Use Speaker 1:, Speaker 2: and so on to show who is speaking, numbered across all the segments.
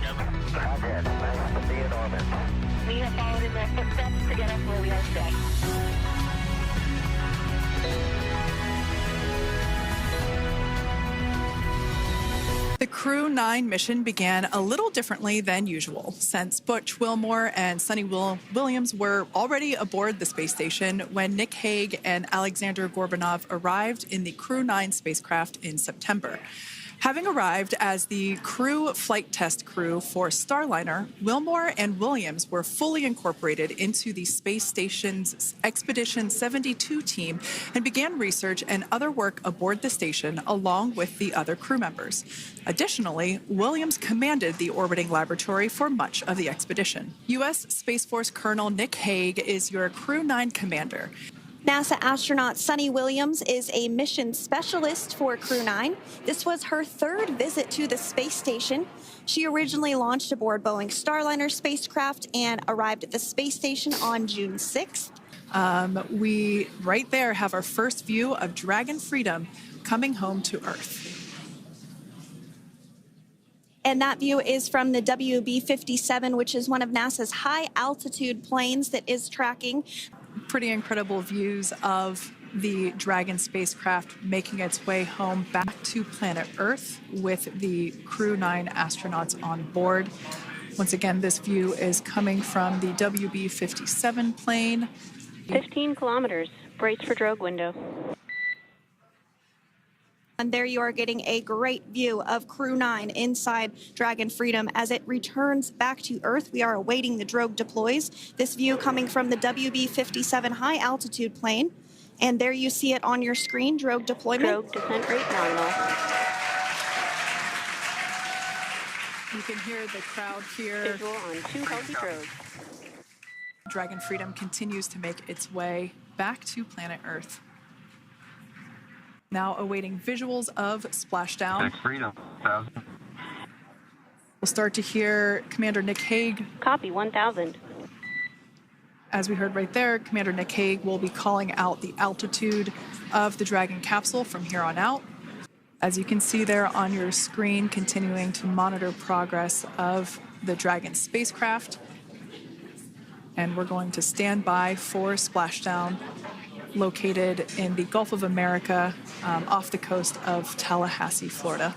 Speaker 1: Roger, nice to be in orbit. We have followed in their footsteps to get us where we are today.
Speaker 2: The Crew-9 mission began a little differently than usual, since Butch Wilmore and Sonny Williams were already aboard the space station when Nick Hague and Alexander Gorbanov arrived in the Crew-9 spacecraft in September. Having arrived as the crew flight test crew for Starliner, Wilmore and Williams were fully incorporated into the space station's Expedition 72 team and began research and other work aboard the station along with the other crew members. Additionally, Williams commanded the orbiting laboratory for much of the expedition. U.S. Space Force Colonel Nick Hague is your Crew-9 commander.
Speaker 3: NASA astronaut Sonny Williams is a mission specialist for Crew-9. This was her third visit to the space station. She originally launched aboard Boeing Starliner spacecraft and arrived at the space station on June 6th.
Speaker 2: We, right there, have our first view of Dragon Freedom coming home to Earth.
Speaker 3: And that view is from the WB-57, which is one of NASA's high-altitude planes that is tracking.
Speaker 2: Pretty incredible views of the Dragon spacecraft making its way home back to planet Earth with the Crew-9 astronauts on board. Once again, this view is coming from the WB-57 plane.
Speaker 4: 15 kilometers. Brace for drogue window.
Speaker 3: And there you are getting a great view of Crew-9 inside Dragon Freedom as it returns back to Earth. We are awaiting the drogue deploys. This view coming from the WB-57 high-altitude plane. And there you see it on your screen, drogue deployment.
Speaker 4: Drogue descent rate nominal.
Speaker 2: You can hear the crowd here.
Speaker 4: Visual on 2 healthy drogues.
Speaker 2: Dragon Freedom continues to make its way back to planet Earth. Now awaiting visuals of splashdown.
Speaker 5: Next Freedom, 1,000.
Speaker 2: We'll start to hear Commander Nick Hague.
Speaker 4: Copy, 1,000.
Speaker 2: As we heard right there, Commander Nick Hague will be calling out the altitude of the Dragon capsule from here on out. As you can see there on your screen, continuing to monitor progress of the Dragon spacecraft. And we're going to stand by for splashdown, located in the Gulf of America, off the coast of Tallahassee, Florida.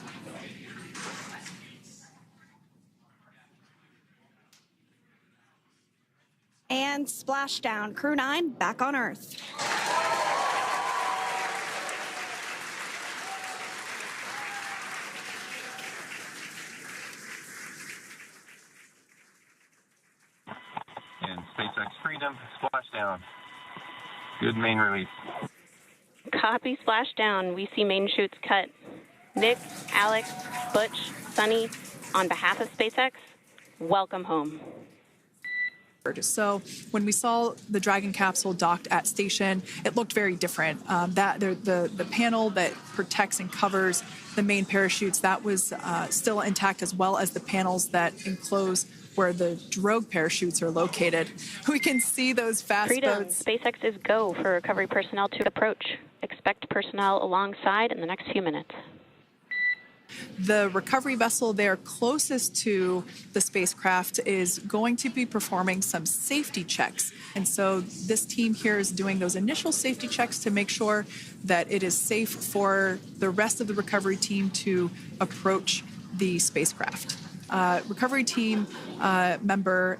Speaker 3: And splashdown, Crew-9 back on Earth.
Speaker 5: And SpaceX Freedom, splashdown. Good main release.
Speaker 4: Copy, splashdown. We see main chutes cut. Nick, Alex, Butch, Sonny, on behalf of SpaceX, welcome home.
Speaker 2: So when we saw the Dragon capsule docked at station, it looked very different. The panel that protects and covers the main parachutes, that was still intact, as well as the panels that enclose where the drogue parachutes are located. We can see those fast
Speaker 4: Freedom.
Speaker 2: boats.
Speaker 4: SpaceX is go for recovery personnel to approach. Expect personnel alongside in the next few minutes.
Speaker 2: The recovery vessel there closest to the spacecraft is going to be performing some safety checks. And so this team here is doing those initial safety checks to make sure that it is safe for the rest of the recovery team to approach the spacecraft. Recovery team member,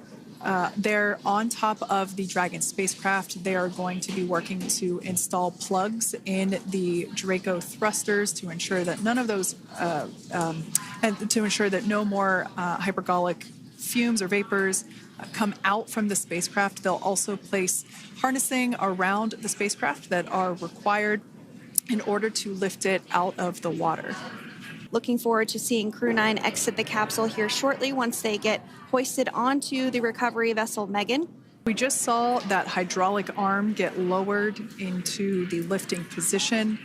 Speaker 2: they're on top of the Dragon spacecraft. They are going to be working to install plugs in the Draco thrusters to ensure that none of those, and to ensure that no more hypergolic fumes or vapors come out from the spacecraft. They'll also place harnessing around the spacecraft that are required in order to lift it out of the water.
Speaker 3: Looking forward to seeing Crew-9 exit the capsule here shortly once they get hoisted onto the recovery vessel Megan.
Speaker 2: We just saw that hydraulic arm get lowered into the lifting position.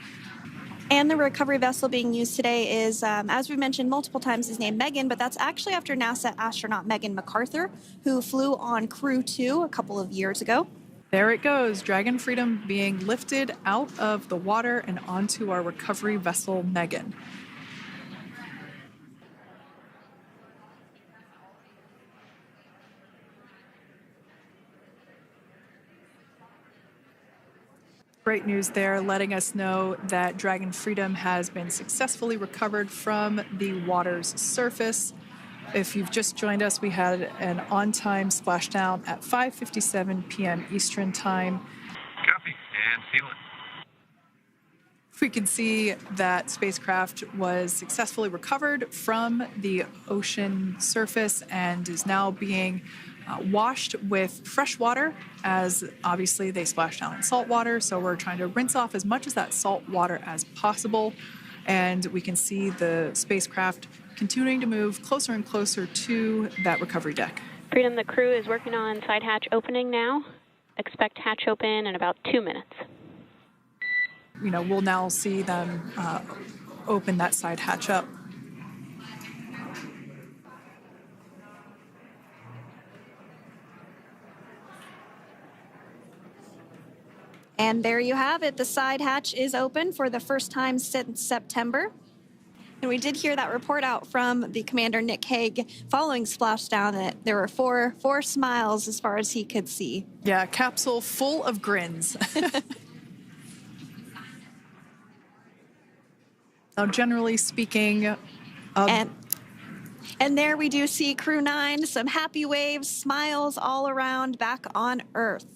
Speaker 3: And the recovery vessel being used today is, as we mentioned multiple times, is named Megan, but that's actually after NASA astronaut Megan MacArthur, who flew on Crew-2 a couple of years ago.
Speaker 2: There it goes, Dragon Freedom being lifted out of the water and onto our recovery vessel Megan. Great news there, letting us know that Dragon Freedom has been successfully recovered from the water's surface. If you've just joined us, we had an on-time splashdown at 5:57 p.m. Eastern Time.
Speaker 5: Copy. And seal it.
Speaker 2: We can see that spacecraft was successfully recovered from the ocean surface and is now being washed with fresh water, as obviously they splashed down in salt water. So we're trying to rinse off as much of that salt water as possible. And we can see the spacecraft continuing to move closer and closer to that recovery deck.
Speaker 4: Freedom, the crew is working on side hatch opening now. Expect hatch open in about 2 minutes.
Speaker 2: You know, we'll now see them open that side hatch up.
Speaker 3: And there you have it. The side hatch is open for the first time since September. And we did hear that report out from the commander, Nick Hague, following splashdown, that there were four smiles as far as he could see.
Speaker 2: Yeah, capsule full of grins. Now, generally speaking,
Speaker 3: And there we do see Crew-9, some happy waves, smiles all around back on Earth.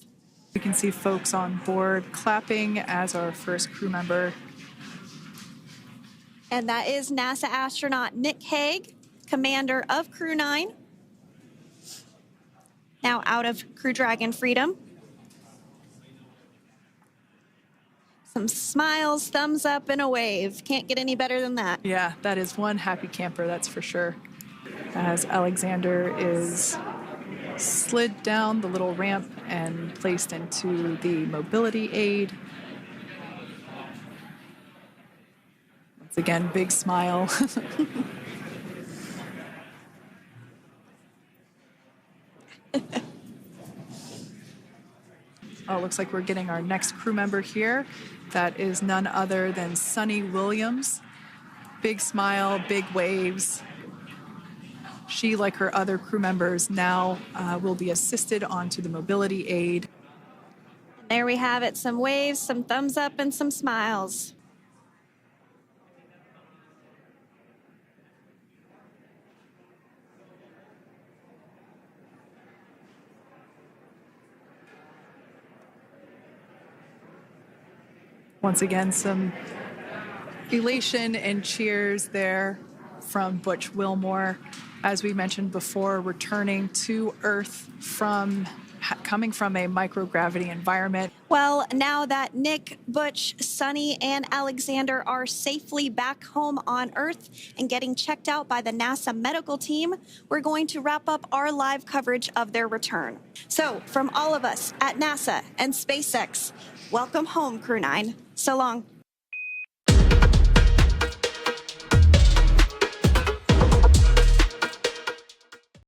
Speaker 2: we can see folks on board clapping as our first crew member.
Speaker 3: And that is NASA astronaut Nick Hague, commander of Crew-9, now out of Crew Dragon Freedom. Some smiles, thumbs up, and a wave. Can't get any better than that.
Speaker 2: Yeah, that is one happy camper, that's for sure. As Alexander is slid down the little ramp and placed into the mobility aid. Once again, big smile. Oh, it looks like we're getting our next crew member here. That is none other than Sunny Williams. Big smile, big waves. She, like her other crew members, now will be assisted onto the mobility aid.
Speaker 3: There we have it, some waves, some thumbs up, and some smiles.
Speaker 2: Once again, some elation and cheers there from Butch Wilmore. As we mentioned before, returning to Earth from coming from a microgravity environment.
Speaker 3: Well, now that Nick, Butch, Sunny, and Alexander are safely back home on Earth and getting checked out by the NASA medical team, we're going to wrap up our live coverage of their return. So, from all of us at NASA and SpaceX, welcome home, Crew-9. So long.